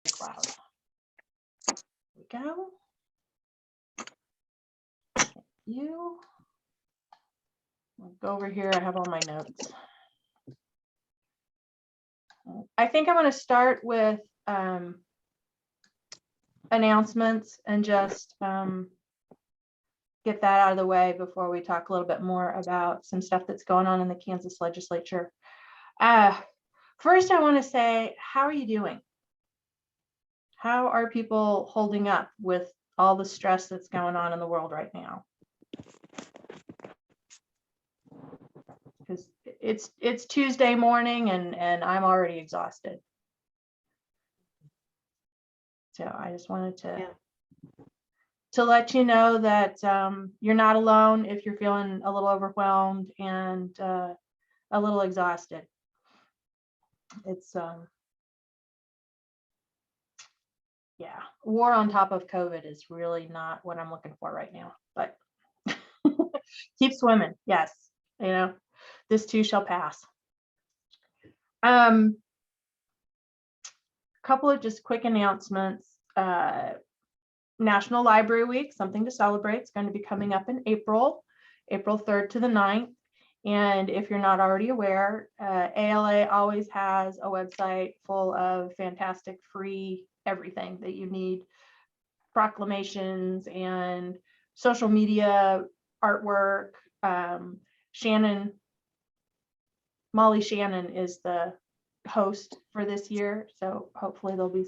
cloud. There we go. You. I'll go over here. I have all my notes. I think I'm going to start with announcements and just get that out of the way before we talk a little bit more about some stuff that's going on in the Kansas legislature. First, I want to say, how are you doing? How are people holding up with all the stress that's going on in the world right now? Because it's Tuesday morning and I'm already exhausted. So I just wanted to let you know that you're not alone if you're feeling a little overwhelmed and a little exhausted. It's yeah, war on top of COVID is really not what I'm looking for right now, but keep swimming. Yes, you know, this too shall pass. Couple of just quick announcements. National Library Week, something to celebrate. It's going to be coming up in April 3rd to the 9th. And if you're not already aware, ALA always has a website full of fantastic free everything that you need, proclamations and social media, artwork. Molly Shannon is the host for this year. So hopefully there'll be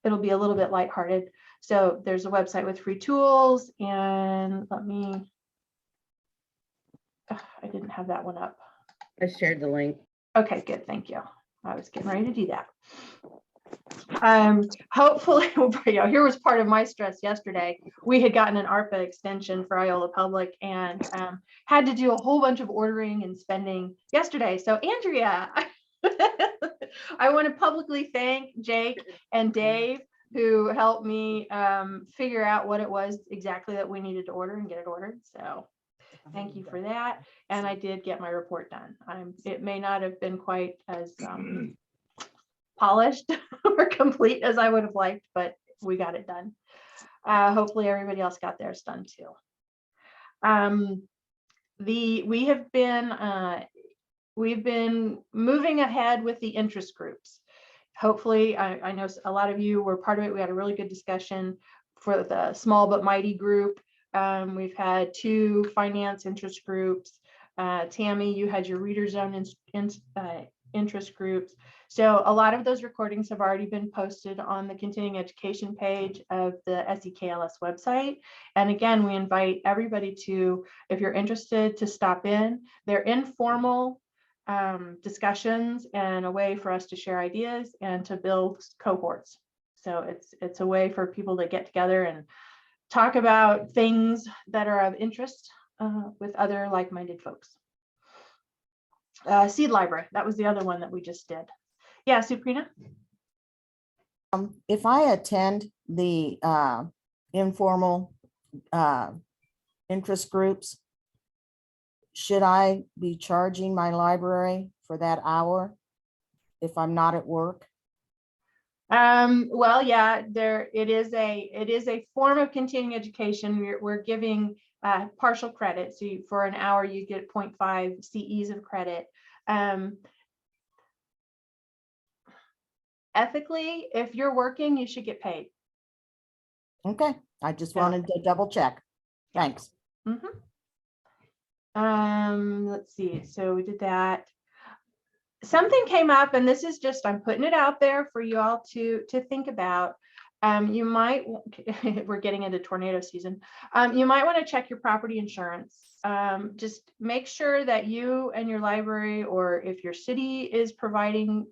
it'll be a little bit lighthearted. So there's a website with free tools, and I didn't have that one up. I shared the link. Okay, good, thank you. I was getting ready to do that. Hopefully, here was part of my stress yesterday. We had gotten an ARPA extension for Iola Public and had to do a whole bunch of ordering and spending yesterday. So Andrea, I want to publicly thank Jake and Dave who helped me figure out what it was exactly that we needed to order and get it ordered. So thank you for that. And I did get my report done. It may not have been quite as polished or complete as I would have liked, but we got it done. Hopefully everybody else got theirs done too. We've been moving ahead with the interest groups. Hopefully, I know a lot of you were part of it. We had a really good discussion for the small but mighty group. We've had 2 finance interest groups. Tammy, you had your reader zone interest groups. So a lot of those recordings have already been posted on the continuing education page of the SEKLS website. And again, we invite everybody to, if you're interested, to stop in. They're informal discussions and a way for us to share ideas and to build cohorts. So it's a way for people to get together and talk about things that are of interest with other like-minded folks. Seed library, that was the other one that we just did. Yeah, Suprina? If I attend the informal interest groups, should I be charging my library for that hour if I'm not at work? Well, yeah, it is a form of continuing education. We're giving partial credit. So for an hour, you get 0.5 CEs of credit. Ethically, if you're working, you should get paid. Okay, I just wanted to double check. Thanks. Mm-hmm. Let's see. So we did that. Something came up, and this is just, I'm putting it out there for you all to think about. You might, we're getting into tornado season. You might want to check your property insurance. Just make sure that you and your library, or if your city is providing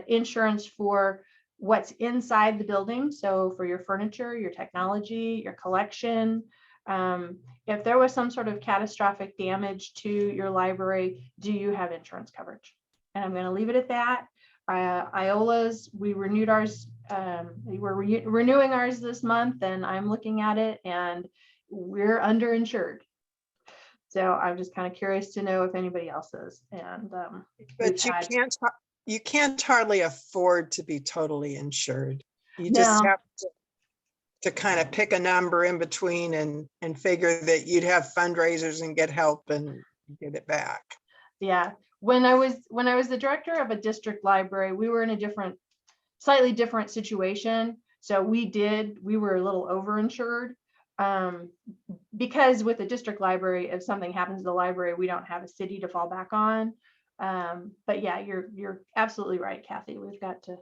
insurance for what's inside the building. So for your furniture, your technology, your collection. If there was some sort of catastrophic damage to your library, do you have insurance coverage? And I'm going to leave it at that. Iola's, we renewed ours. We're renewing ours this month, and I'm looking at it, and we're underinsured. So I'm just kind of curious to know if anybody else is. And but you can't hardly afford to be totally insured. You No. just have to kind of pick a number in between and figure that you'd have fundraisers and get help and get it back. Yeah. When I was the director of a district library, we were in a slightly different situation. So we were a little overinsured. Because with the district library, if something happens to the library, we don't have a city to fall back on. But yeah, you're absolutely right, Kathy. We've got to,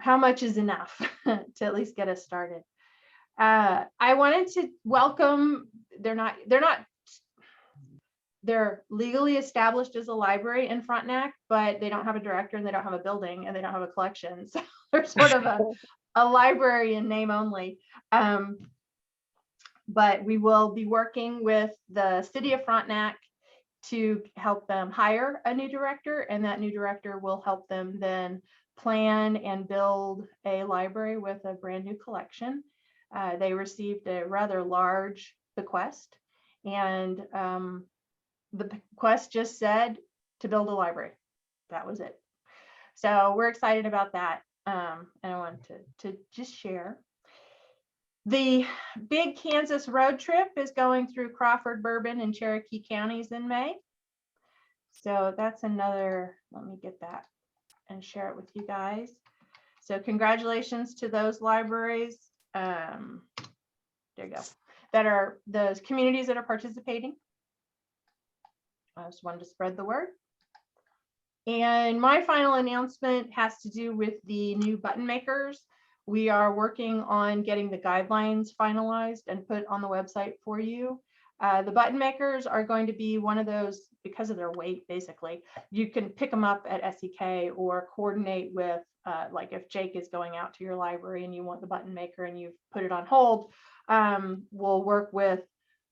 how much is enough to at least get us started? I wanted to welcome, they're legally established as a library in Frontenac, but they don't have a director and they don't have a building and they don't have a collection. So they're sort of a library in name only. But we will be working with the city of Frontenac to help them hire a new director, and that new director will help them then plan and build a library with a brand new collection. They received a rather large bequest, and the bequest just said to build a library. That was it. So we're excited about that. And I wanted to just share. The big Kansas road trip is going through Crawford, Bourbon, and Cherokee counties in May. So that's another, let me get that and share it with you guys. So congratulations to those libraries. There you go. That are those communities that are participating. I just wanted to spread the word. And my final announcement has to do with the new button makers. We are working on getting the guidelines finalized and put on the website for you. The button makers are going to be one of those, because of their weight, basically, you can pick them up at SEK or coordinate with, like if Jake is going out to your library and you want the button maker and you've put it on hold, we'll work with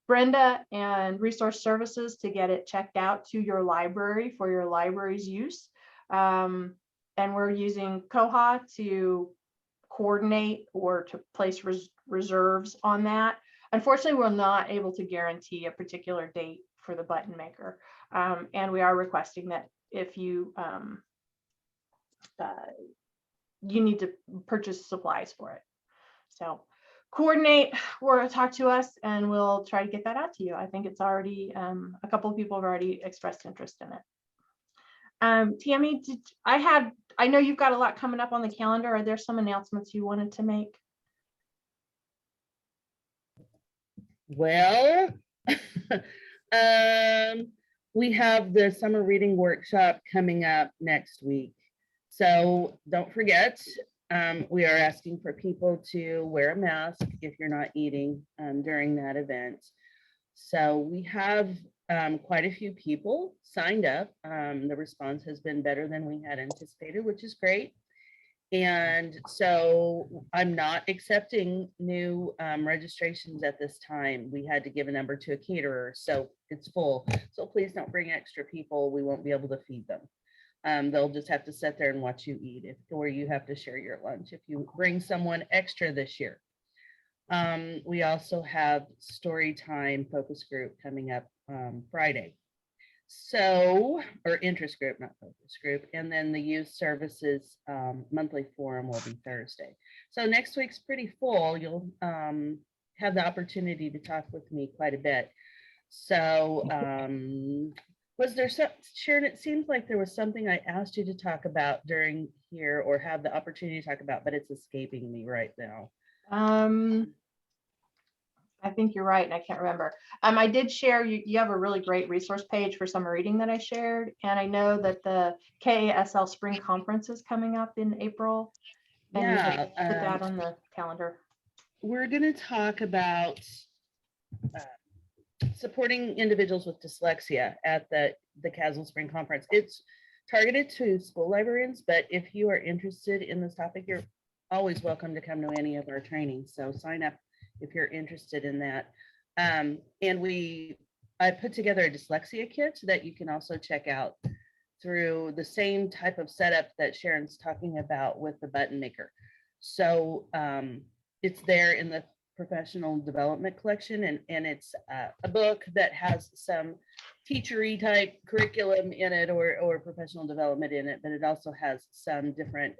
Brenda and Resource Services to get it checked out to your library for your library's use. And we're using Koha to coordinate or to place reserves on that. Unfortunately, we're not able to guarantee a particular date for the button maker. And we are requesting that if you you need to purchase supplies for it. So coordinate or talk to us and we'll try to get that out to you. I think it's already, a couple of people have already expressed interest in it. Tammy, I know you've got a lot coming up on the calendar. Are there some announcements you wanted to make? Well, we have the summer reading workshop coming up next week. So don't forget, we are asking for people to wear a mask if you're not eating during that event. So we have quite a few people signed up. The response has been better than we had anticipated, which is great. And so I'm not accepting new registrations at this time. We had to give a number to a caterer, so it's full. So please don't bring extra people. We won't be able to feed them. They'll just have to sit there and watch you eat, or you have to share your lunch if you bring someone extra this year. We also have story time focus group coming up Friday. So, or interest group, not focus group. And then the youth services monthly forum will be Thursday. So next week's pretty full. You'll have the opportunity to talk with me quite a bit. So was there some, Sharon, it seems like there was something I asked you to talk about during here or have the opportunity to talk about, but it's escaping me right now. I think you're right, and I can't remember. I did share, you have a really great resource page for summer reading that I shared, and I know that the KASL Spring Conference is coming up in April, and you had put that on the calendar. We're going to talk about supporting individuals with dyslexia at the KASL Spring Conference. It's targeted to school librarians, but if you are interested in this topic, you're always welcome to come to any of our trainings. So sign up if you're interested in that. And I put together a dyslexia kit that you can also check out through the same type of setup that Sharon's talking about with the button maker. So it's there in the professional development collection, and it's a book that has some teachery type curriculum in it, or professional development in it, but it also has some different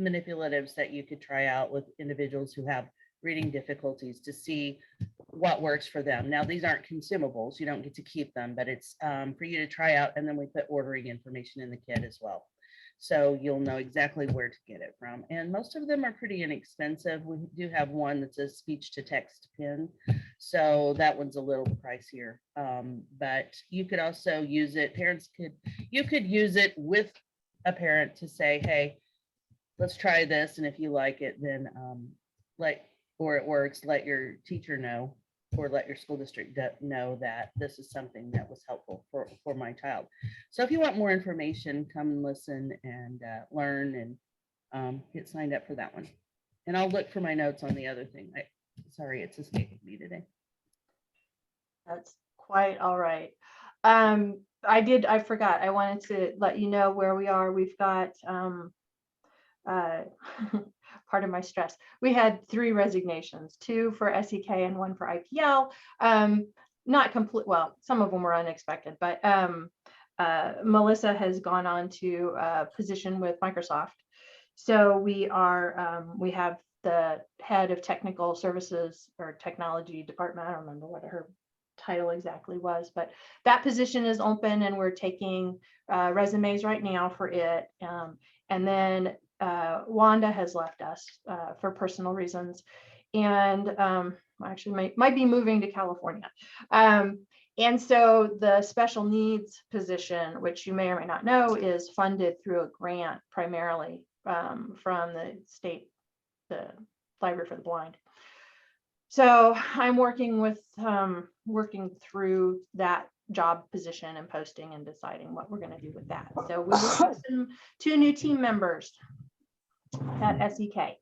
manipulatives that you could try out with individuals who have reading difficulties to see what works for them. Now, these aren't consumables, you don't get to keep them, but it's for you to try out, and then we put ordering information in the kit as well. So you'll know exactly where to get it from. And most of them are pretty inexpensive. We do have one that's a speech to text pen. So that one's a little pricier. But you could also use it, you could use it with a parent to say, hey, let's try this. And if you like it, then or it works, let your teacher know, or let your school district know that this is something that was helpful for my child. So if you want more information, come and listen and learn and get signed up for that one. And I'll look for my notes on the other thing. Sorry, it's escaping me today. That's quite all right. I forgot. I wanted to let you know where we are. We've got part of my stress. We had 3 resignations, 2 for SEK and 1 for IPL. Not complete, well, some of them were unexpected, but Melissa has gone on to a position with Microsoft. So we have the head of technical services or technology department. I don't remember what her title exactly was, but that position is open, and we're taking resumes right now for it. And then Wanda has left us for personal reasons, and actually might be moving to California. And so the special needs position, which you may or may not know, is funded through a grant primarily from the state, the Library for the Blind. So I'm working through that job position and posting and deciding what we're going to do with that. So we will have 2 new team members at SEK,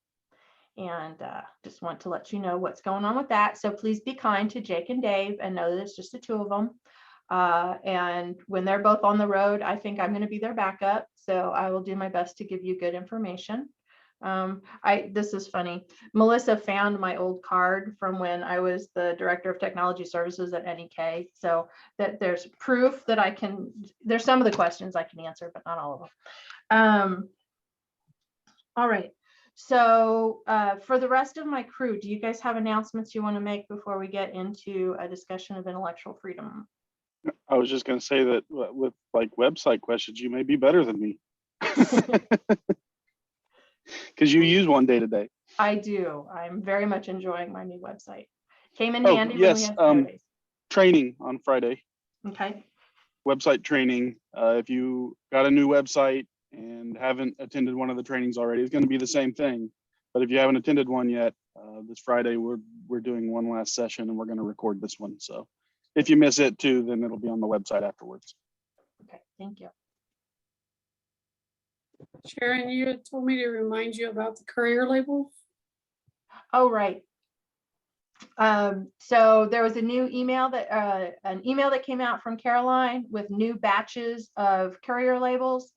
and just want to let you know what's going on with that. So please be kind to Jake and Dave and know that it's just the 2 of them. And when they're both on the road, I think I'm going to be their backup. So I will do my best to give you good information. This is funny. Melissa found my old card from when I was the director of technology services at NEK. So that there's proof that there's some of the questions I can answer, but not all of them. All right. So for the rest of my crew, do you guys have announcements you want to make before we get into a discussion of intellectual freedom? I was just going to say that with like website questions, you may be better than me. Because you use one day to day. I do. I'm very much enjoying my new website. Came in Oh, handy when we yes. had snow days. Training on Friday. Okay. Website training. If you got a new website and haven't attended one of the trainings already, it's going to be the same thing. But if you haven't attended one yet, this Friday we're doing one last session, and we're going to record this one. So if you miss it too, then it'll be on the website afterwards. Okay. Thank you. Sharon, you had told me to remind you about the courier labels. Oh, right. So there was a new email that came out from Caroline with new batches of courier labels.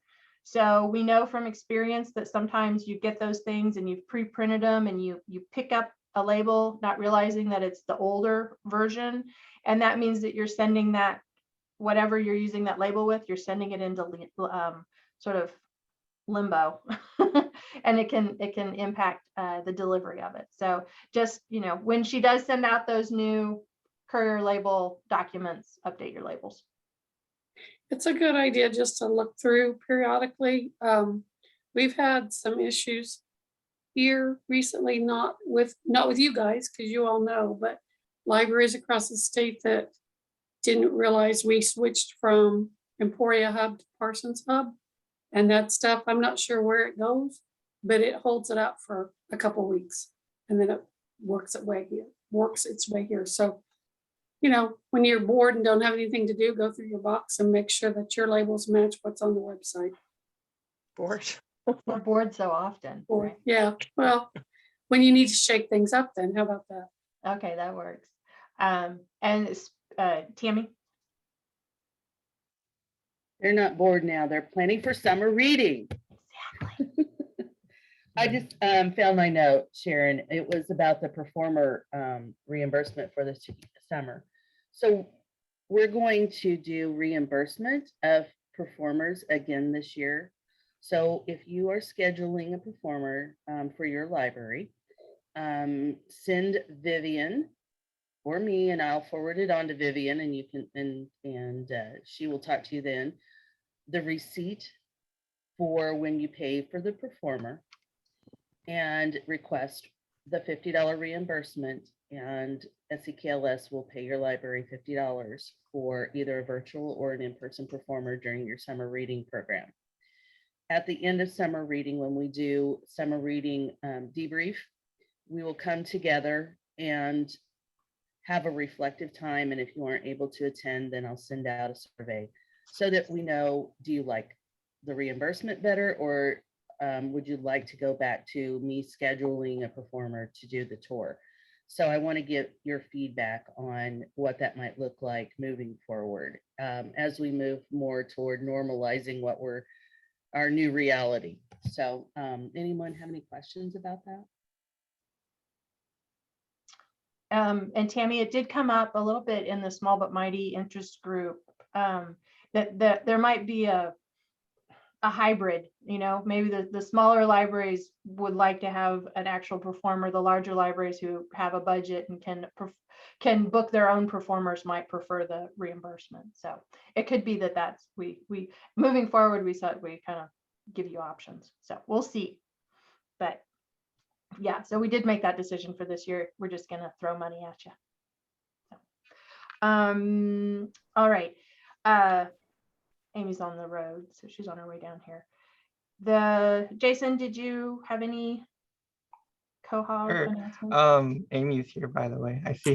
So we know from experience that sometimes you get those things and you've pre-printed them, and you pick up a label not realizing that it's the older version, and that means that you're sending that, whatever you're using that label with, you're sending it into sort of limbo and it can impact the delivery of it. So just, when she does send out those new courier label documents, update your labels. It's a good idea just to look through periodically. We've had some issues here recently, not with you guys, because you all know, but libraries across the state that didn't realize we switched from Emporia Hub to Parsons Hub. And that stuff, I'm not sure where it goes, but it holds it out for a couple weeks, and then it works its way here. So, when you're bored and don't have anything to do, go through your box and make sure that your labels match what's on the website. Board. We're bored so often. Or, Right? yeah, well, when you need to shake things up, then how about that? Okay, that works. And Tammy? They're not bored now. They're planning for summer reading. Exactly. I just found my note, Sharon. It was about the performer reimbursement for this summer. So we're going to do reimbursement of performers again this year. So if you are scheduling a performer for your library, send Vivian or me, and I'll forward it on to Vivian, and you can and she will talk to you then. The receipt for when you pay for the performer, and request the $50 reimbursement, and SEKLS will pay your library $50 for either a virtual or an in-person performer during your summer reading program. At the end of summer reading, when we do summer reading debrief, we will come together and have a reflective time. And if you aren't able to attend, then I'll send out a survey so that we know, do you like the reimbursement better, or would you like to go back to me scheduling a performer to do the tour? So I want to get your feedback on what that might look like moving forward as we move more toward normalizing what our new reality. So anyone have any questions about that? And Tammy, it did come up a little bit in the small but mighty interest group that there might be a hybrid, maybe the smaller libraries would like to have an actual performer. The larger libraries who have a budget and can book their own performers might prefer the reimbursement. So it could be that's we moving forward, we thought we kind of give you options. So we'll see. But yeah, so we did make that decision for this year. We're just gonna throw money at you. So, all right. Amy's on the road, so she's on her way down here. Jason, did you have any Koha Sure. announcements? Amy's here, by the way. I see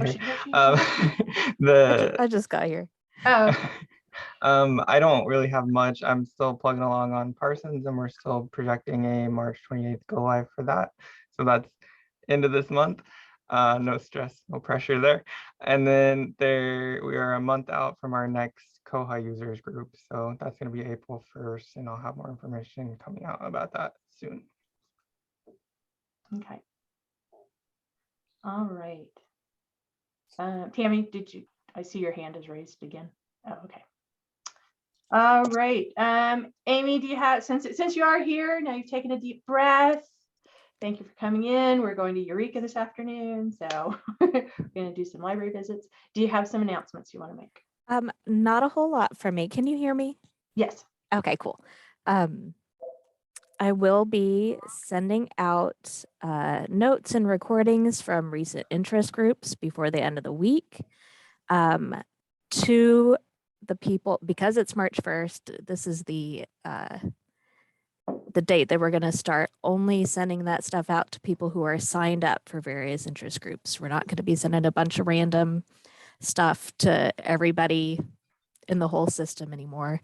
Oh, her. she The I just got here. Oh, I don't really have much. I'm still plugging along on Parsons, and we're still projecting a March 28th go live for that. So that's end of this month. No stress, no pressure there. And then we are a month out from our next Koha users group. So that's going to be April 1st, and I'll have more information coming out about that soon. okay. All right. Tammy, I see your hand is raised again. Oh, okay. All right. Amy, do you have, since you are here, now you've taken a deep breath. Thank you for coming in. We're going to Eureka this afternoon, so we're going to do some library visits. Do you have some announcements you want to make? Not a whole lot for me. Can you hear me? Yes. Okay, cool. I will be sending out notes and recordings from recent interest groups before the end of the week to the people, because it's March 1st. This is the date that we're going to start only sending that stuff out to people who are signed up for various interest groups. We're not going to be sending a bunch of random stuff to everybody in the whole system anymore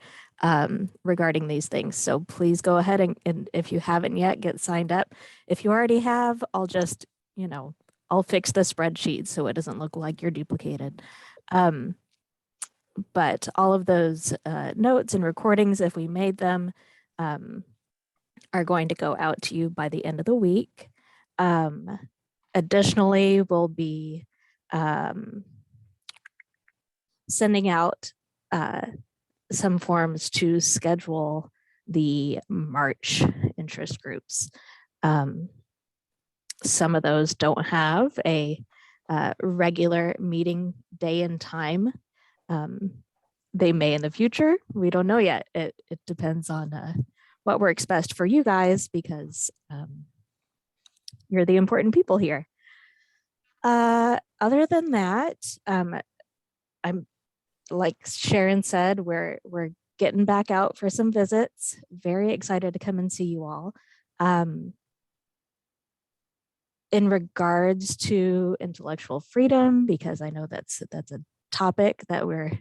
regarding these things. So please go ahead and if you haven't yet, get signed up. If you already have, I'll just, I'll fix the spreadsheet so it doesn't look like you're duplicated. But all of those notes and recordings, if we made them, are going to go out to you by the end of the week. Additionally, we'll be sending out some forms to schedule the March interest groups. Some of those don't have a regular meeting day and time. They may in the future. We don't know yet. It depends on what works best for you guys, because you're the important people here. Other than that, I'm, like Sharon said, we're getting back out for some visits. Very excited to come and see you all. In regards to intellectual freedom, because I know that's a topic that we're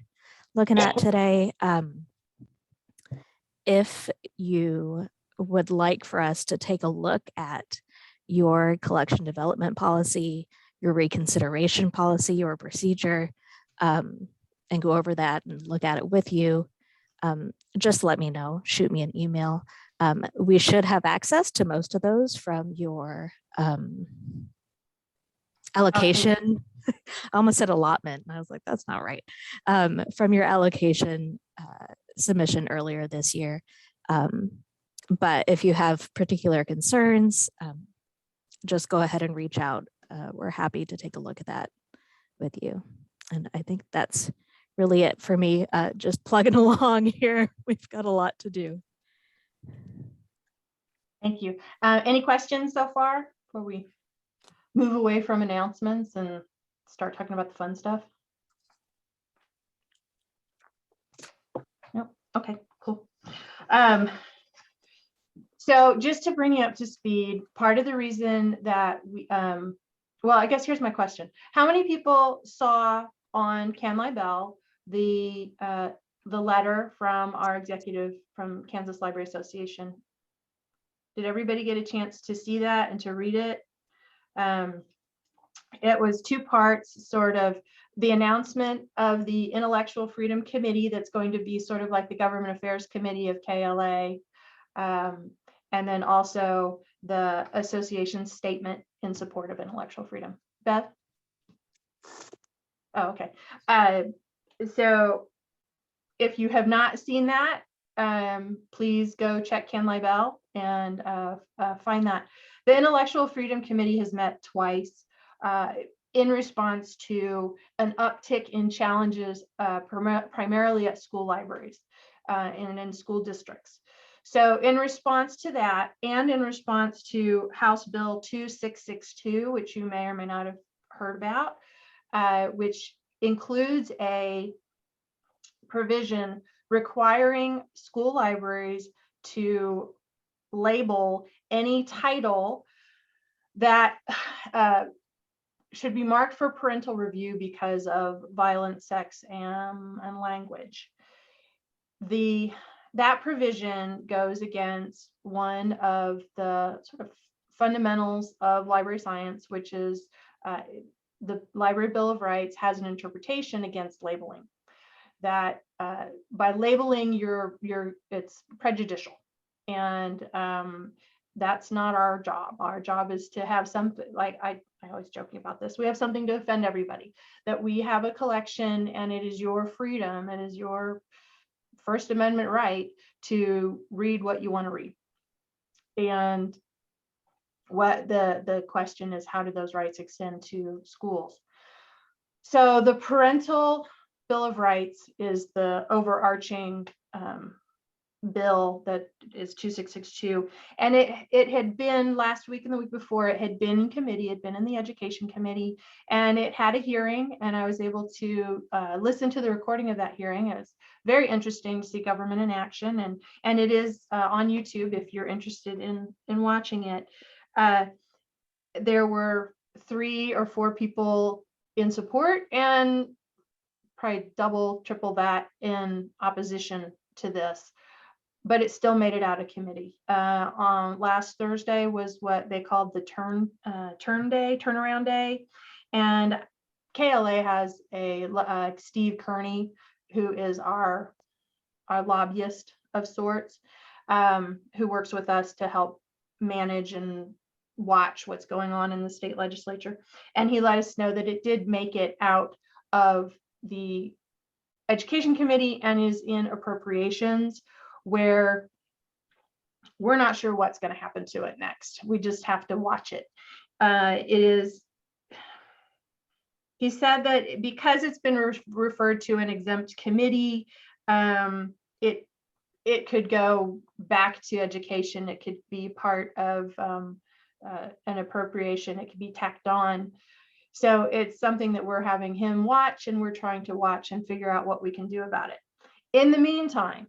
looking at today. If you would like for us to take a look at your collection development policy, your reconsideration policy or procedure, and go over that and look at it with you, just let me know. Shoot me an email. We should have access to most of those from your allocation. I almost said allotment, and I was like, that's not right. From your allocation submission earlier this year. But if you have particular concerns, just go ahead and reach out. We're happy to take a look at that with you. And I think that's really it for me. Just plugging along here. We've got a lot to do. Thank you. Any questions so far before we move away from announcements and start talking about the fun stuff? Nope. Okay, cool. So just to bring you up to speed, part of the reason that we, well, I guess here's my question. How many people saw on CanLi Bell the letter from our executive from Kansas Library Association? Did everybody get a chance to see that and to read it? It was two parts, sort of the announcement of the Intellectual Freedom Committee that's going to be sort of like the Government Affairs Committee of KLA. And then also the association's statement in support of intellectual freedom. Beth? Oh, okay. So if you have not seen that, please go check CanLi Bell and find that. The Intellectual Freedom Committee has met twice in response to an uptick in challenges primarily at school libraries and in school districts. So in response to that, and in response to House Bill 2662, which you may or may not have heard about, which includes a provision requiring school libraries to label any title that should be marked for parental review because of violence, sex, and language. That provision goes against one of the sort of fundamentals of library science, which is the Library Bill of Rights has an interpretation against labeling. That by labeling it's prejudicial, and that's not our job. Our job is to have something, like I always joking about this, we have something to offend everybody, that we have a collection and it is your freedom, it is your First Amendment right to read what you want to read. And what the question is, how do those rights extend to schools? So the Parental Bill of Rights is the overarching bill that is 2662, and it had been last week and the week before, it had been in committee, had been in the Education Committee, and it had a hearing, and I was able to listen to the recording of that hearing. It was very interesting to see government in action, and it is on YouTube if you're interested in watching it. There were 3 or 4 people in support and probably double, triple that in opposition to this, but it still made it out of committee. On last Thursday was what they called the turnaround day. And KLA has a Steve Kearney, who is our lobbyist of sorts, who works with us to help manage and watch what's going on in the state legislature. And he let us know that it did make it out of the Education Committee and is in appropriations, where we're not sure what's going to happen to it next. We just have to watch it. He said that because it's been referred to an exempt committee, it could go back to education. It could be part of an appropriation. It could be tacked on. So it's something that we're having him watch, and we're trying to watch and figure out what we can do about it. In the meantime,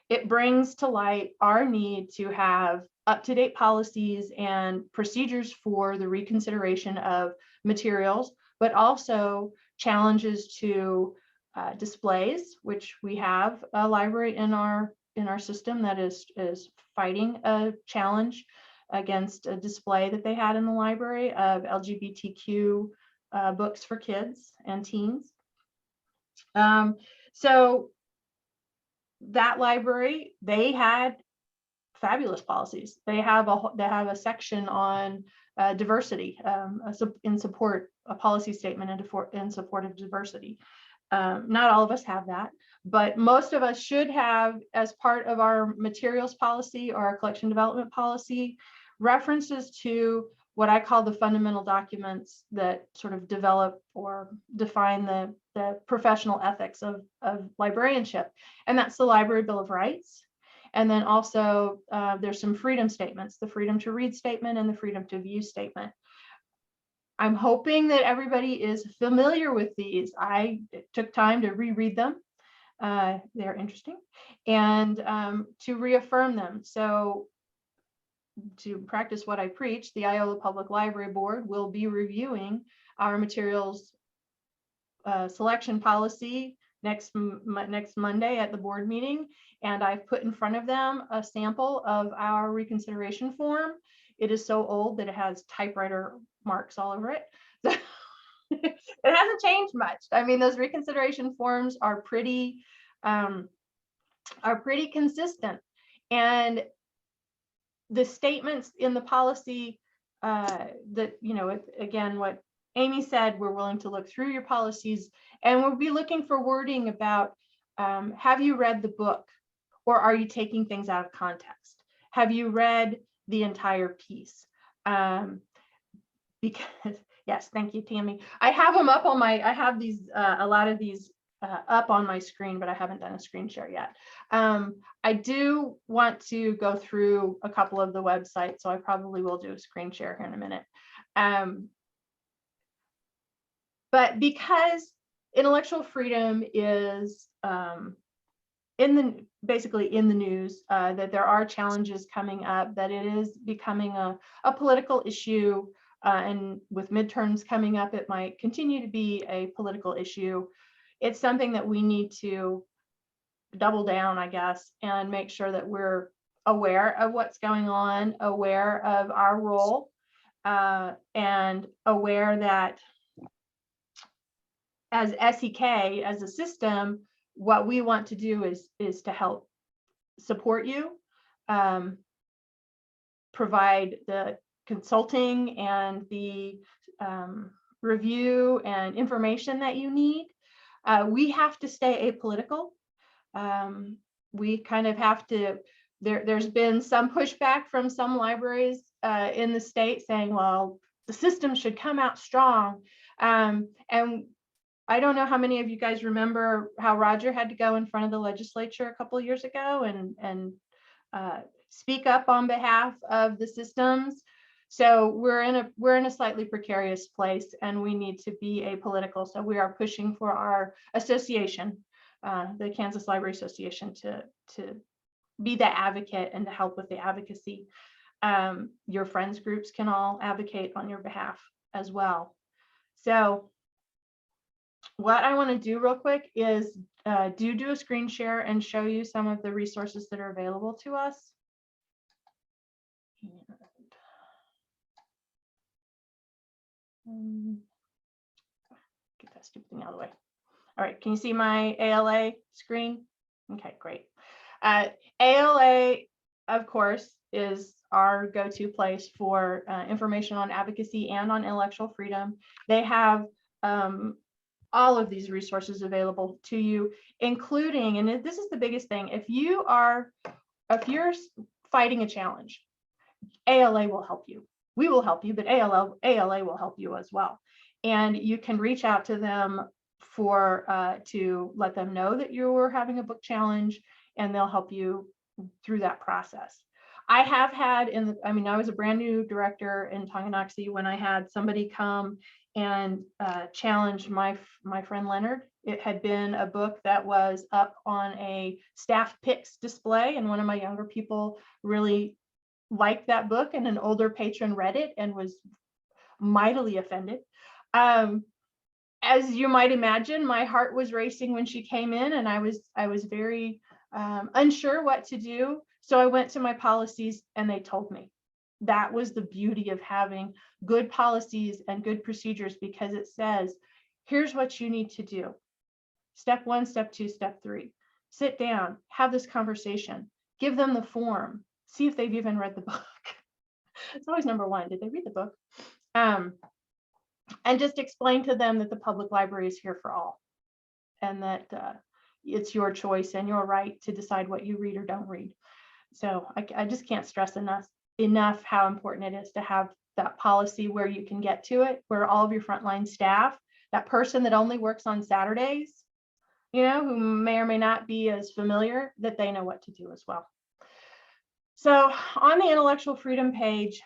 it brings to light our need to have up-to-date policies and procedures for the reconsideration of materials, but also challenges to displays, which we have a library in our system that is fighting a challenge against a display that they had in the library of LGBTQ books for kids and teens. So that library, they had fabulous policies. They have a section on diversity, a policy statement in support of diversity. Not all of us have that, but most of us should have, as part of our materials policy or our collection development policy, references to what I call the fundamental documents that sort of develop or define the professional ethics of librarianship. And that's the Library Bill of Rights. And then also there's some freedom statements, the freedom to read statement and the freedom to view statement. I'm hoping that everybody is familiar with these. I took time to reread them. They're interesting, and to reaffirm them. So to practice what I preach, the Iowa Public Library Board will be reviewing our materials selection policy next Monday at the board meeting. And I've put in front of them a sample of our reconsideration form. It is so old that it has typewriter marks all over it. So it hasn't changed much. I mean, those reconsideration forms are pretty consistent. And the statements in the policy that, you know, again, what Amy said, we're willing to look through your policies, and we'll be looking for wording about, have you read the book, or are you taking things out of context? Have you read the entire piece? Because, yes, thank you, Tammy. I have them up on I have these, a lot of these up on my screen, but I haven't done a screen share yet. I do want to go through a couple of the websites, so I probably will do a screen share here in a minute. But because intellectual freedom is basically in the news, that there are challenges coming up, that it is becoming a political issue, and with midterms coming up, it might continue to be a political issue. It's something that we need to double down, I guess, and make sure that we're aware of what's going on, aware of our role, and aware that as SEK, as a system, what we want to do is to help support you, provide the consulting and the review and information that you need. We have to stay apolitical. We kind of have to, there's been some pushback from some libraries in the state saying, well, the system should come out strong. And I don't know how many of you guys remember how Roger had to go in front of the legislature a couple of years ago and speak up on behalf of the systems. So we're in a slightly precarious place, and we need to be apolitical. So we are pushing for our association, the Kansas Library Association, to be the advocate and to help with the advocacy. Your friends groups can all advocate on your behalf as well. So what I want to do real quick is do a screen share and show you some of the resources that are available to us. Get that stupid thing out of the way. All right, can you see my ALA screen? Okay, great. ALA, of course, is our go-to place for information on advocacy and on intellectual freedom. They have all of these resources available to you, including, and this is the biggest thing, if you're fighting a challenge, ALA will help you. We will help you, but ALA will help you as well. And you can reach out to them to let them know that you're having a book challenge, and they'll help you through that process. I have had, I was a brand new director in Tonganoxie when I had somebody come and challenge my friend Leonard. It had been a book that was up on a staff picks display, and one of my younger people really liked that book, and an older patron read it and was mightily offended. As you might imagine, my heart was racing when she came in, and I was very unsure what to do. So I went to my policies, and they told me. That was the beauty of having good policies and good procedures, because it says, here's what you need to do. Step 1, step 2, step 3. Sit down, have this conversation, give them the form, see if they've even read the book. It's always number one. Did they read the book? And just explain to them that the public library is here for all, and that it's your choice and your right to decide what you read or don't read. So I just can't stress enough how important it is to have that policy where you can get to it, where all of your frontline staff, that person that only works on Saturdays, you know, who may or may not be as familiar, that they know what to do as well. So on the intellectual freedom page,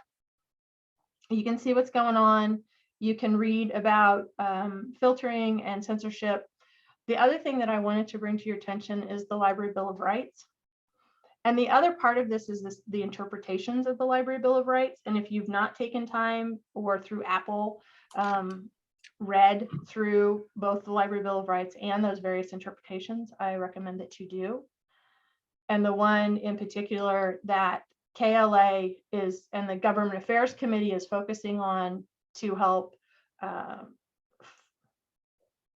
you can see what's going on. You can read about filtering and censorship. The other thing that I wanted to bring to your attention is the Library Bill of Rights. And the other part of this is the interpretations of the Library Bill of Rights. And if you've not taken time or through Apple, read through both the Library Bill of Rights and those various interpretations, I recommend that you do. And the one in particular that KLA is, and the Government Affairs Committee is focusing on to help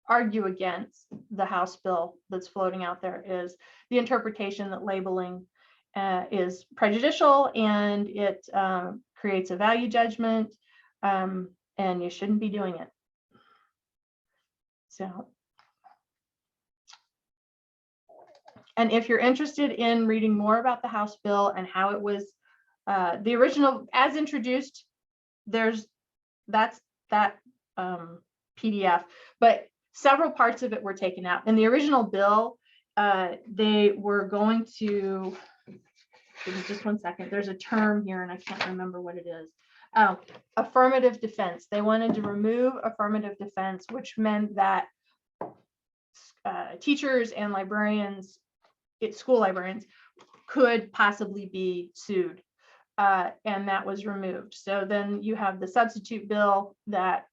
argue against the House bill that's floating out there, is the interpretation that labeling is prejudicial and it creates a value judgment, and you shouldn't be doing it. So, and if you're interested in reading more about the House bill and how it was, the original as introduced, that's that PDF, but several parts of it were taken out. In the original bill, they were going to, give me just one second, there's a term here and I can't remember what it is. Affirmative defense. They wanted to remove affirmative defense, which meant that teachers and librarians, school librarians, could possibly be sued, and that was removed. So then you have the substitute bill that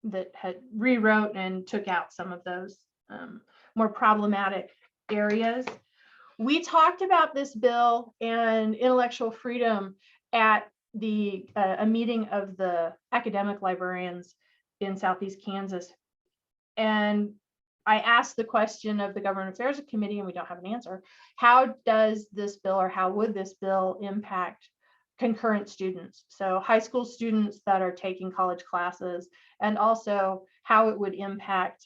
that had rewrote and took out some of those more problematic areas. We talked about this bill and intellectual freedom at a meeting of the academic librarians in Southeast Kansas. And I asked the question of the Government Affairs Committee, and we don't have an answer. How does this bill, or how would this bill impact concurrent students? So high school students that are taking college classes, and also how it would impact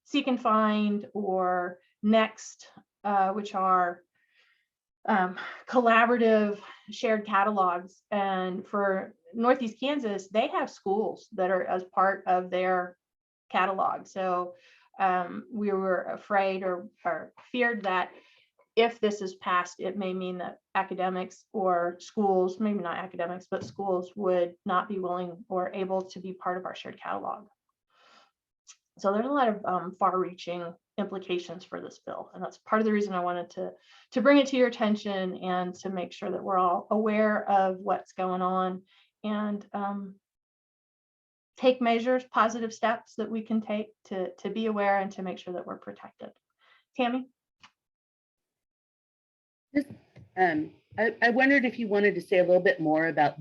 Seek and Find or Next, which are collaborative shared catalogs. And for Northeast Kansas, they have schools that are as part of their catalog. So we were afraid or feared that if this is passed, it may mean that academics or schools, maybe not academics, but schools would not be willing or able to be part of our shared catalog. So there's a lot of far-reaching implications for this bill, and that's part of the reason I wanted to bring it to your attention and to make sure that we're all aware of what's going on, and take measures, positive steps that we can take to be aware and to make sure that we're protected. Tammy? I wondered if you wanted to say a little bit more about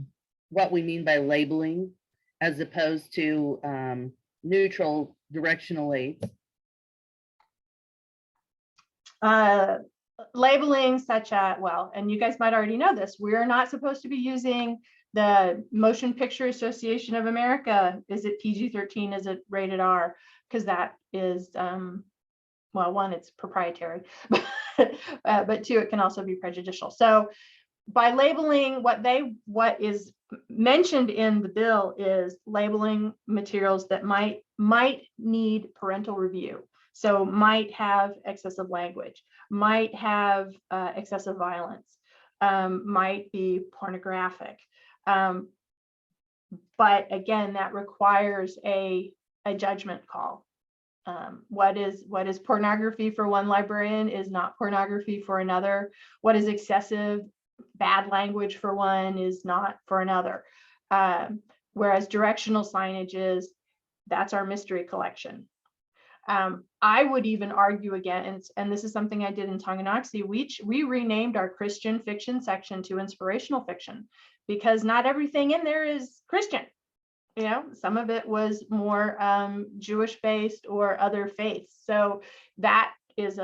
what we mean by labeling as opposed to neutral directional aids. Labeling such as, well, and you guys might already know this, we're not supposed to be using the Motion Picture Association of America. Is it PG-13? Is it rated R? Because that is, well, one, it's proprietary, but two, it can also be prejudicial. So by labeling, what is mentioned in the bill is labeling materials that might need parental review. So might have excessive language, might have excessive violence, might be pornographic. But again, that requires a judgment call. What is pornography for one librarian is not pornography for another. What is excessive bad language for one is not for another. Whereas directional signage is, that's our mystery collection. I would even argue against, and this is something I did in Tonganoxie, we renamed our Christian fiction section to inspirational fiction, because not everything in there is Christian. You know, some of it was more Jewish based or other faiths. So that is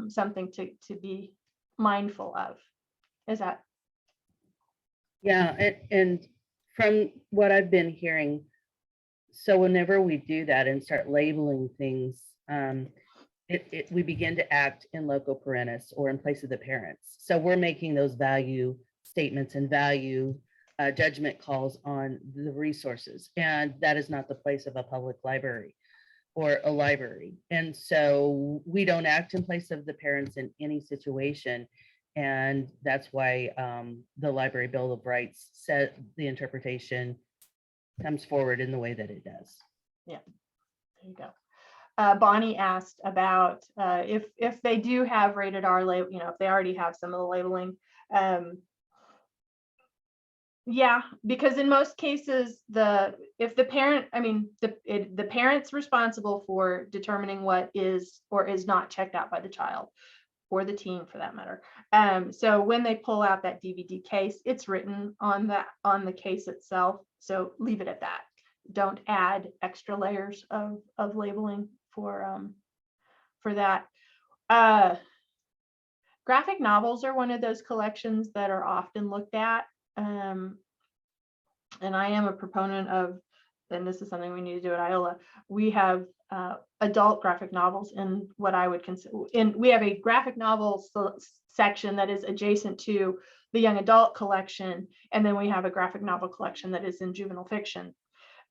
something to be mindful of. Is that? Yeah, and from what I've been hearing, so whenever we do that and start labeling things, we begin to act in loco parentis, or in place of the parents. So we're making those value statements and value judgment calls on the resources. And that is not the place of a public library or a library. And so we don't act in place of the parents in any situation. And that's why the Library Bill of Rights said the interpretation comes forward in the way that it does. Yeah, there you go. Bonnie asked about if they do have rated R label, if they already have some of the labeling. Yeah, because in most cases, if the parent, the parent's responsible for determining what is or is not checked out by the child, or the teen for that matter. So when they pull out that DVD case, it's written on the case itself. So leave it at that. Don't add extra layers of labeling for that. Graphic novels are one of those collections that are often looked at. And I am a proponent of, and this is something we need to do at Iola. We have adult graphic novels in what I would consider, we have a graphic novel section that is adjacent to the young adult collection. And then we have a graphic novel collection that is in juvenile fiction.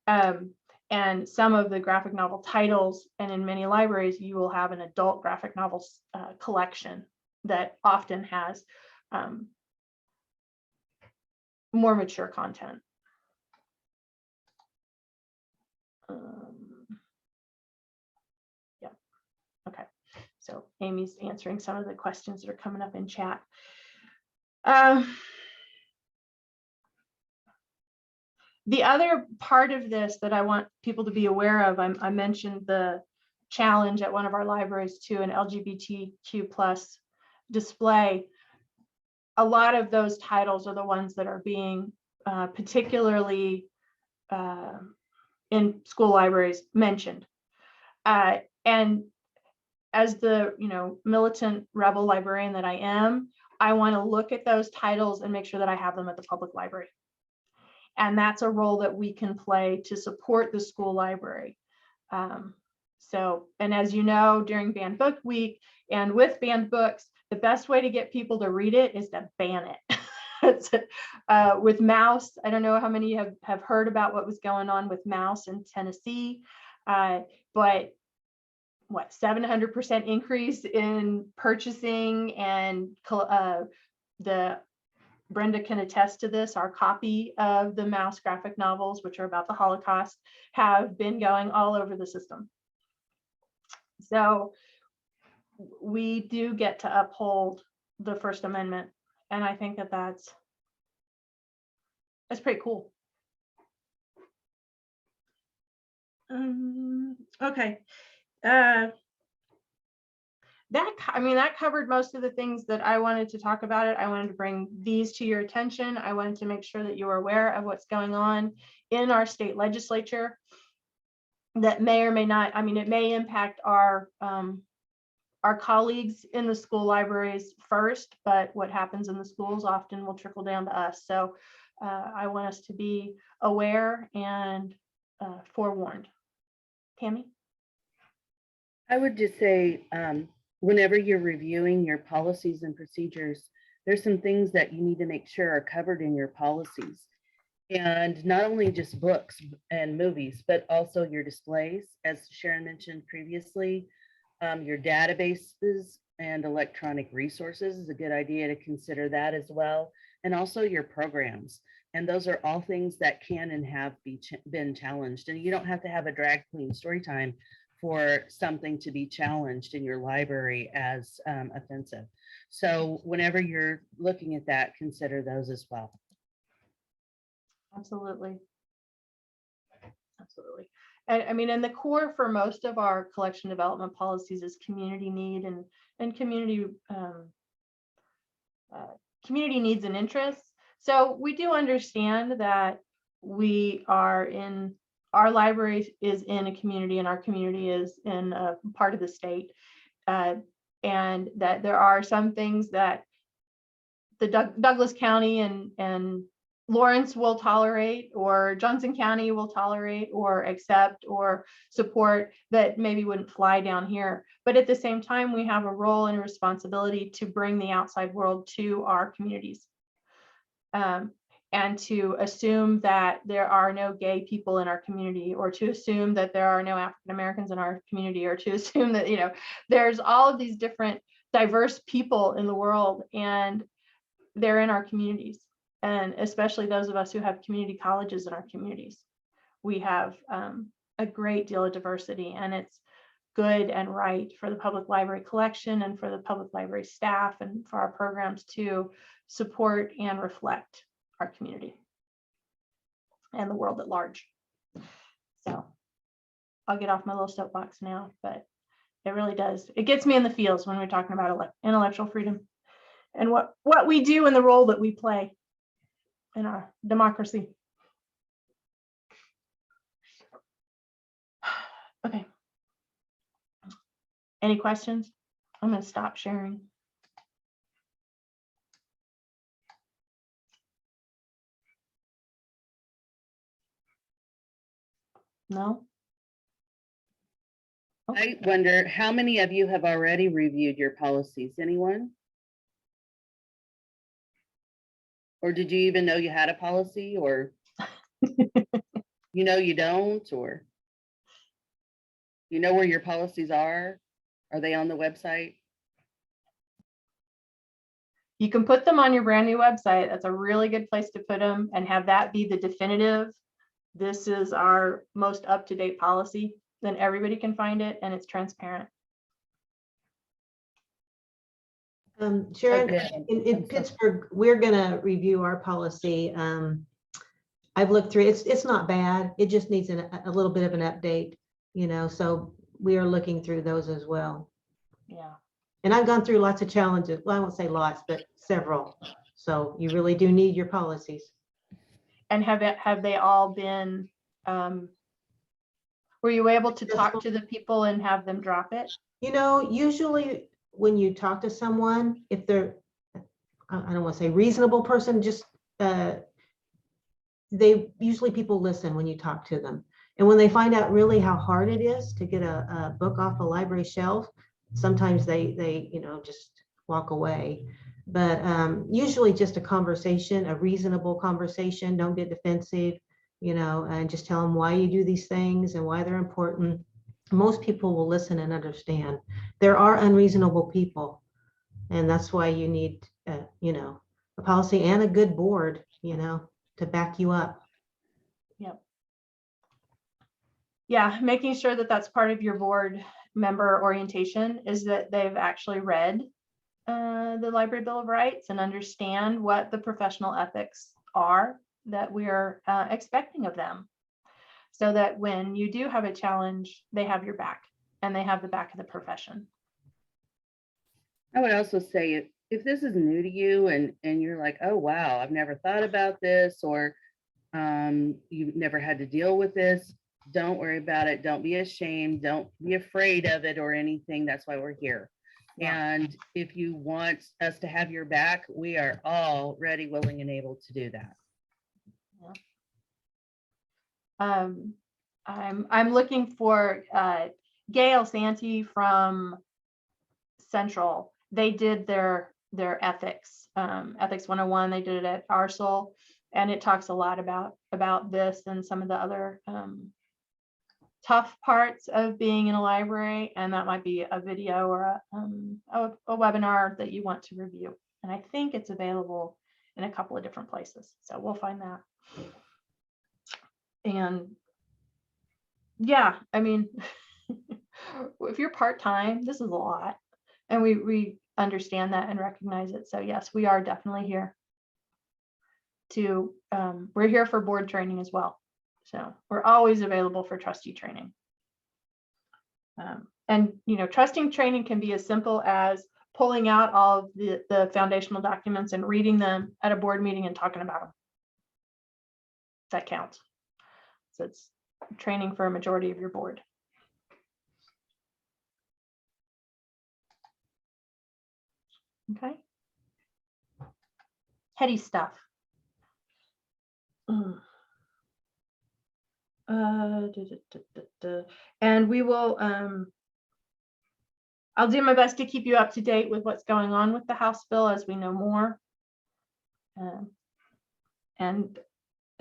And some of the graphic novel titles, and in many libraries, you will have an adult graphic novels collection that often has more mature content. Yeah, okay. So Amy's answering some of the questions that are coming up in chat. The other part of this that I want people to be aware of, I mentioned the challenge at one of our libraries to an LGBTQ+ display. A lot of those titles are the ones that are being particularly in school libraries mentioned. And as the militant rebel librarian that I am, I want to look at those titles and make sure that I have them at the public library. And that's a role that we can play to support the school library. And as you know, during banned book week and with banned books, the best way to get people to read it is to ban it. With Mouse, I don't know how many have heard about what was going on with Mouse in Tennessee, but what, 700% increase in purchasing, and Brenda can attest to this. Our copy of the Mouse graphic novels, which are about the Holocaust, have been going all over the system. So we do get to uphold the First Amendment. And I think that that's pretty cool. Okay. That covered most of the things that I wanted to talk about it. I wanted to bring these to your attention. I wanted to make sure that you are aware of what's going on in our state legislature that may or may not, it may impact our colleagues in the school libraries first, but what happens in the schools often will trickle down to us. So I want us to be aware and forewarned. Tammy? I would just say, whenever you're reviewing your policies and procedures, there's some things that you need to make sure are covered in your policies. And not only just books and movies, but also your displays, as Sharon mentioned previously, your databases and electronic resources is a good idea to consider that as well. And also your programs. And those are all things that can and have been challenged. And you don't have to have a drag queen story time for something to be challenged in your library as offensive. So whenever you're looking at that, consider those as well. Absolutely. Absolutely. And the core for most of our collection development policies is community need and community community needs and interests. So we do understand that our library is in a community, and our community is in a part of the state, and that there are some things that Douglas County and Lawrence will tolerate, or Johnson County will tolerate or accept or support, that maybe wouldn't fly down here. But at the same time, we have a role and responsibility to bring the outside world to our communities. And to assume that there are no gay people in our community, or to assume that there are no African Americans in our community, or to assume that, there's all of these different diverse people in the world, and they're in our communities. And especially those of us who have community colleges in our communities. We have a great deal of diversity, and it's good and right for the public library collection and for the public library staff and for our programs to support and reflect our community and the world at large. So I'll get off my little soapbox now, but it really does. It gets me in the feels when we're talking about intellectual freedom and what we do and the role that we play in our democracy. Okay. Any questions? I'm going to stop sharing. No? I wonder, how many of you have already reviewed your policies? Anyone? Or did you even know you had a policy, or you don't, or you know where your policies are? Are they on the website? You can put them on your brand new website. That's a really good place to put them and have that be the definitive. This is our most up-to-date policy. Then everybody can find it and it's transparent. Sharon, Okay. in Pittsburgh, we're gonna review our policy. I've looked through it. It's not bad. It just needs a little bit of an update, so we are looking through those as well. Yeah. And I've gone through lots of challenges. Well, I won't say lots, but several. So you really do need your policies. And have they all been, were you able to talk to the people and have them drop it? Usually when you talk to someone, if they're, I don't want to say reasonable person, just people listen when you talk to them. And when they find out really how hard it is to get a book off a library shelf, sometimes they just walk away. But usually just a conversation, a reasonable conversation. Don't get defensive, and just tell them why you do these things and why they're important. Most people will listen and understand. There are unreasonable people, and that's why you need, a policy and a good board, to back you up. Yep. Yeah, making sure that that's part of your board member orientation is that they've actually read the Library Bill of Rights and understand what the professional ethics are that we are expecting of them, so that when you do have a challenge, they have your back and they have the back of the profession. I would also say if this is new to you and you're like, oh, wow, I've never thought about this, or you've never had to deal with this, don't worry about it. Don't be ashamed. Don't be afraid of it or anything. That's why we're here. Yeah. And if you want us to have your back, we are all ready, willing, and able to do that. I'm looking for Gail Santee from Central. They did their ethics 101. They did it at Arcel, and it talks a lot about this and some of the other tough parts of being in a library. And that might be a video or a webinar that you want to review. And I think it's available in a couple of different places. So we'll find that. And yeah, I mean, if you're part-time, this is a lot. And we understand that and recognize it. So yes, we are definitely here to, we're here for board training as well. So we're always available for trustee training. And, trusting training can be as simple as pulling out all of the foundational documents and reading them at a board meeting and talking about them. That counts. So it's training for a majority of your board. Okay. heady stuff. And we will, I'll do my best to keep you up to date with what's going on with the House bill as we know more. And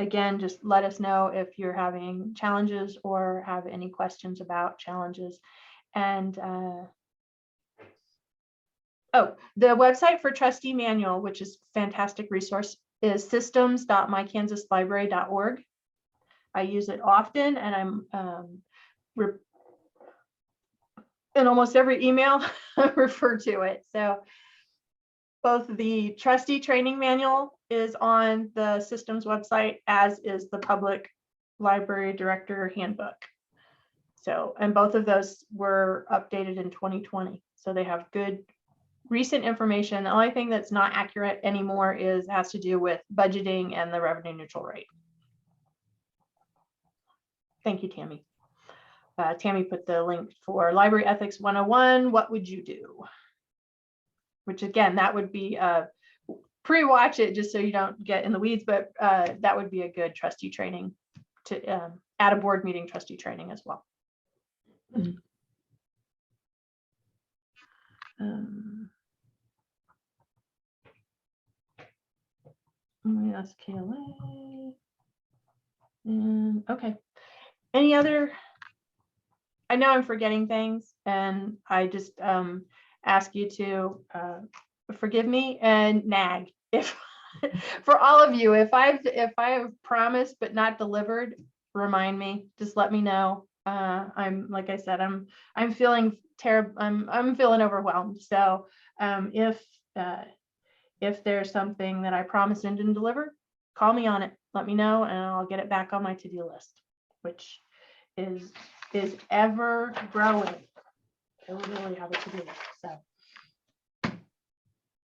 again, just let us know if you're having challenges or have any questions about challenges. And oh, the website for Trustee Manual, which is a fantastic resource, is systems.mykansaslibrary.org. I use it often, and I'm in almost every email I refer to it. So both the trustee training manual is on the systems website, as is the public library director handbook. So, and both of those were updated in 2020. So they have good recent information. The only thing that's not accurate anymore has to do with budgeting and the revenue neutral rate. Thank you, Tammy. Tammy put the link for Library Ethics 101. What would you do? Which again, that would be pre-watch it just so you don't get in the weeds, but that would be a good trustee training to at a board meeting trustee training as well. Yes, KLA. And okay. Any other? I know I'm forgetting things, and I just ask you to forgive me and nag if for all of you, if I've promised but not delivered, remind me. Just let me know. I'm, like I said, I'm feeling terrible. I'm feeling overwhelmed. So if there's something that I promised and didn't deliver, call me on it. Let me know, and I'll get it back on my to-do list, which is ever growing. I literally have a to-do list. So,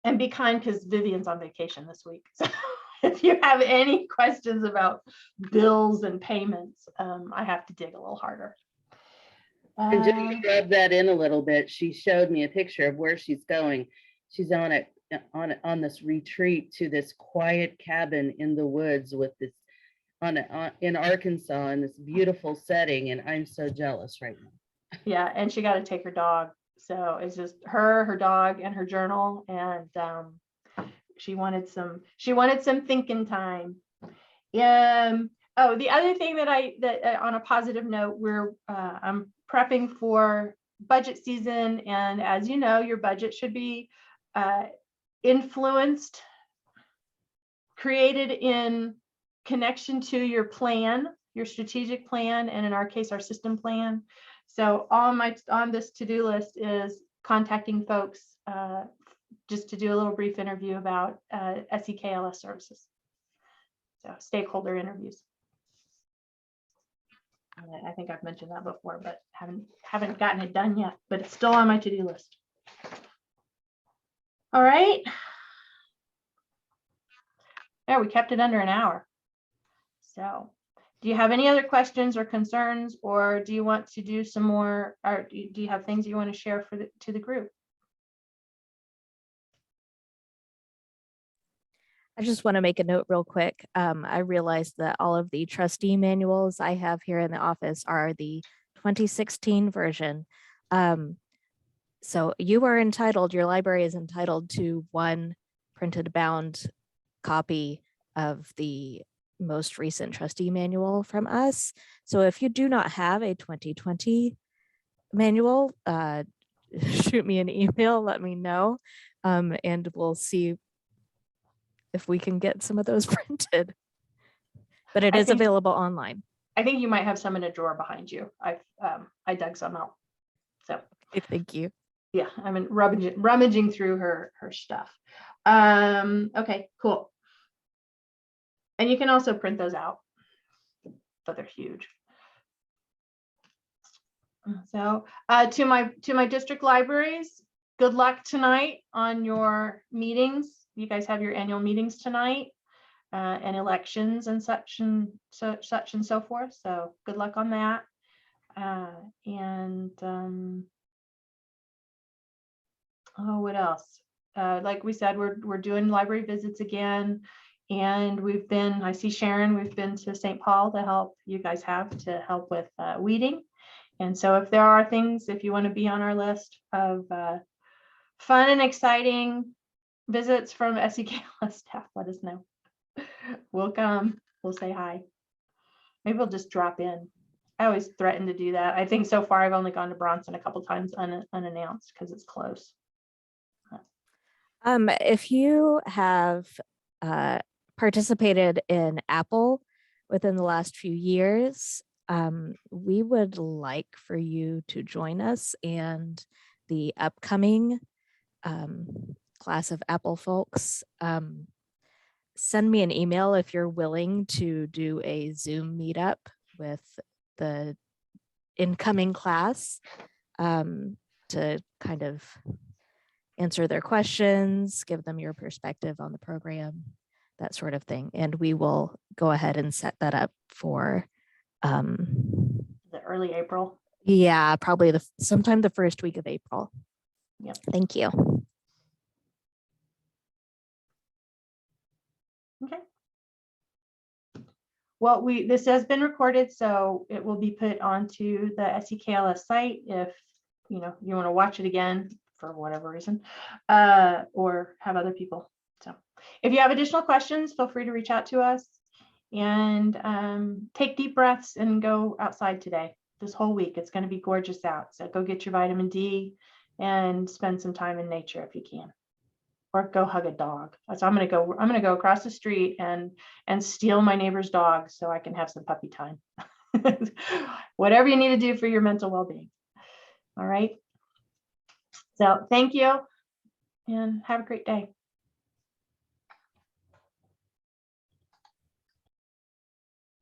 and be kind, because Vivian's on vacation this week. So if you have any questions about bills and payments, I have to dig a little harder. And just to rub that in a little bit, she showed me a picture of where she's going. She's on this retreat to this quiet cabin in the woods with this in Arkansas in this beautiful setting, and I'm so jealous right now. Yeah, and she got to take her dog, so it's just her dog, and her journal, and she wanted some thinking time. Oh, the other thing that on a positive note, I'm prepping for budget season, and as you know, your budget should be influenced, created in connection to your plan, your strategic plan, and in our case, our system plan. So on this to-do list is contacting folks just to do a little brief interview about SEKLS services. So stakeholder interviews. I think I've mentioned that before, but haven't gotten it done yet, but it's still on my to-do list. All right. Yeah, we kept it under an hour. So do you have any other questions or concerns, or do you want to do some more, or do you have things you want to share to the group? I just want to make a note real quick. I realized that all of the trustee manuals I have here in the office are the 2016 version. So your library is entitled to one printed bound copy of the most recent trustee manual from us. So if you do not have a 2020 manual, shoot me an email, let me know, and we'll see if we can get some of those printed. But it is available online. I think you might have some in a drawer behind you. I dug some out. So thank you. Yeah, I mean rummaging through her stuff. Okay, cool. And you can also print those out, but they're huge. So to my district libraries, good luck tonight on your meetings. You guys have your annual meetings tonight, and elections and such and so forth. So good luck on that. Oh, what else? like we said, we're doing library visits again. And I see Sharon, we've been to St. Paul to help, you guys have to help with weeding. And so if there are things, if you want to be on our list of fun and exciting visits from SEKLS staff, let us know. We'll come, we'll say hi. Maybe we'll just drop in. I always threaten to do that. I think so far I've only gone to Bronson a couple times unannounced because it's close. If you have participated in Apple within the last few years, we would like for you to join us and the upcoming class of Apple folks. Send me an email if you're willing to do a Zoom meetup with the incoming class to kind of answer their questions, give them your perspective on the program, that sort of thing. And we will go ahead and set that up for The early April. yeah, probably sometime the first week of April. Yep. Thank you. Okay. Well, this has been recorded, so it will be put onto the SEKLS site if you want to watch it again for whatever reason, or have other people. So if you have additional questions, feel free to reach out to us, and take deep breaths and go outside today. This whole week, it's going to be gorgeous out. So go get your vitamin D and spend some time in nature if you can. Or go hug a dog. So I'm gonna go across the street and steal my neighbor's dog so I can have some puppy time. Whatever you need to do for your mental well-being. All right. So thank you and have a great day.